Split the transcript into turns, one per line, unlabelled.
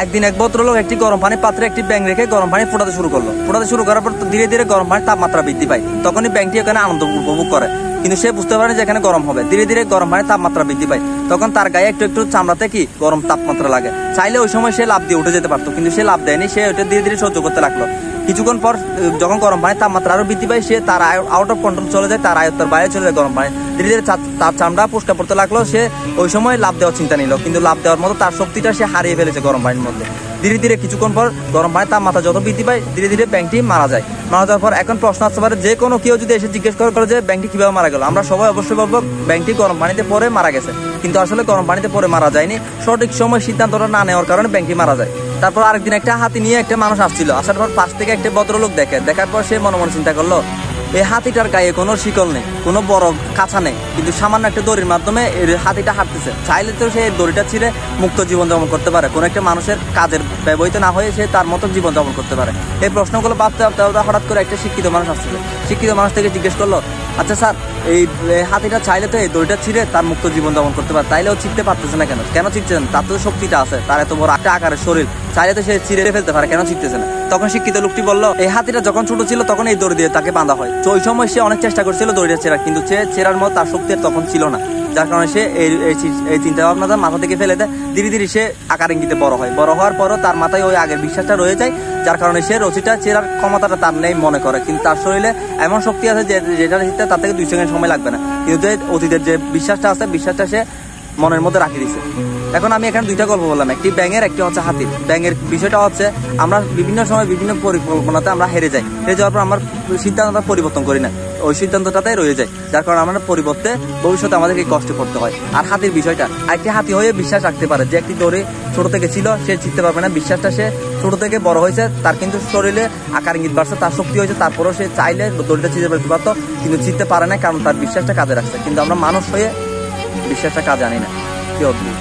একদিন এক ভদ্রলোক একটি গরম পানি পাত্রে একটি ব্যাঙ রেখে গরম পানি ফোটাতে শুরু করলো। ফোটাতে শুরু করার পর ধীরে ধীরে গরম পানির তাপমাত্রা বৃদ্ধি পায়। তখনই ব্যাঙটি ওখানে আনন্দ উপভোগ করে, কিন্তু সে বুঝতে পারে যে এখানে গরম হবে। ধীরে ধীরে গরম পানির তাপমাত্রা বৃদ্ধি পায়। তখন তার গায়ে একটু একটু চামড়াতে কি গরম তাপমাত্রা লাগে। চাইলে ওই সময় সে লাফ দিয়ে উঠে যেতে পারতো, কিন্তু সে লাফ দেয়নি। সে ওটা ধীরে ধীরে সহ্য করতে লাগলো। কিছুক্ষণ পর যখন গরম পানির তাপমাত্রা আরো বৃদ্ধি পায়, সে তার আউট অফ কন্ট্রোল চলে যায়, তার আয়ত্তের বাইরে চলে যায় গরম পানি। ধীরে ধীরে তার চামড়া পুষ্কা পড়তে লাগলো। সে ওই সময় লাফ দেওয়ার চিন্তা নিল, কিন্তু লাফ দেওয়ার মতো তার শক্তিটা সে হারিয়ে ফেলেছে গরম পানির মধ্যে। ধীরে ধীরে কিছুক্ষণ পর গরম পানির তাপমাত্রা যত বৃদ্ধি পায়, ধীরে ধীরে ব্যাঙটি মারা যায়। মারা যাওয়ার পর এখন প্রশ্ন আসতে পারে, যে কোনো কেউ যদি এসে জিজ্ঞেস করে যে ব্যাঙটি কিভাবে মারা গেল, আমরা সবাই অবশ্যই বলবো ব্যাঙটি গরম পানিতে পরে মারা গেছে। কিন্তু আসলে গরম পানিতে পরে মারা যায়নি, সঠিক সময় সিদ্ধান্তটা না নেওয়ার কারণে ব্যাঙটি মারা যায়। তারপর আরেকদিন একটা হাতি নিয়ে একটা মানুষ আসছিল। আসার পর পাশ থেকে একটা ভদ্রলোক দেখার পর সে মনে মনে চিন্তা করলো, এই হাতিটার গায়ে কোনো শিকল নেই, কোনো বড় কাছা নেই, কিন্তু সামান্য একটা দড়ির মাধ্যমে এই হাতিটা হাঁটতেছে। চাইলে তো সে দড়িটা ছিঁড়ে মুক্ত জীবনযাপন করতে পারে, কোনো একটা মানুষের কাজের ব্যবহৃত না হয়ে সে তার মতো জীবনযাপন করতে পারে। এই প্রশ্নগুলো ভাবতে ভাবতে হঠাৎ করে একটা শিক্ষিত মানুষ আসছিল। শিক্ষিত মানুষ থেকে জিজ্ঞেস করলো, আচ্ছা স্যার, এই হাতিটা চাইলে তো এই দড়িটা ছিঁড়ে তার মুক্ত জীবনযাপন করতে পারে, তাইলে ও ছিঁড়তে পারতেছে না কেন ছিঁড়ছে না? তার তো শক্তিটা আছে, তার এত বড় একটা আকারের শরীর, চাইলে তো সে ছিঁড়ে ফেলতে পারে, কেন ছিঁড়তেছে না? তখন শিক্ষিত লোকটি বলল, এই হাতিটা যখন ছোট ছিল তখন এই দড়ি দিয়ে তাকে বাঁধা হয়। তো ওই সময় সে অনেক চেষ্টা করছিল দড়িটা ছেঁড়ার, কিন্তু সে ছেঁড়ার মতো তার শক্তি তখন ছিল না। যার কারণে সে এই চিন্তা ভাবনাটা মাথা থেকে ফেলে দেয়। ধীরে ধীরে সে আকার ইঙ্গিতে বড় হয়। বড় হওয়ার পরও তার মাথায় ওই আগের বিশ্বাসটা রয়ে যায়, যার কারণে সে রশিটা ছেঁড়ার ক্ষমতাটা তার নেই মনে করে। কিন্তু তার শরীরে এমন শক্তি আছে যেটা ছিঁড়তে তার থেকে 2 সেকেন্ড সময় লাগবে না। কিন্তু অতীতের যে বিশ্বাসটা আছে, বিশ্বাসটা সে মনের মধ্যে রাখি দিছে। এখন আমি এখানে 2টা গল্প বললাম, একটি ব্যাঙের, একটি হচ্ছে হাতির। ব্যাঙের বিষয়টা হচ্ছে, আমরা বিভিন্ন সময় বিভিন্ন পরিকল্পনাতে আমরা হেরে যাওয়ার পর আমরা সিদ্ধান্তটা পরিবর্তন করি না, ওই সিদ্ধান্তটাতেই রয়ে যায়, যার কারণে আমরা পরিবর্তে ভবিষ্যতে আমাদেরকে কষ্ট করতে হয়। আর হাতির বিষয়টা, একটি হাতি হয়ে বিশ্বাস রাখতে পারে যে একটি দড়ি ছোট থেকে ছিল, সে চিনতে পারবে না। বিশ্বাসটা সে ছোট থেকে বড় হয়েছে, তার কিন্তু শরীরে আকার ইঙ্গিত বাড়ছে, তার শক্তি হয়েছে, তারপরেও সে চাইলে দড়িটা চিনতে পারতে পারতো, কিন্তু চিনতে পারে না, কারণ তার বিশ্বাসটা কাজে রাখছে। কিন্তু আমরা মানুষ হয়ে বিশ্বাসটা কাজে আনি না। কি অদ্ভুত।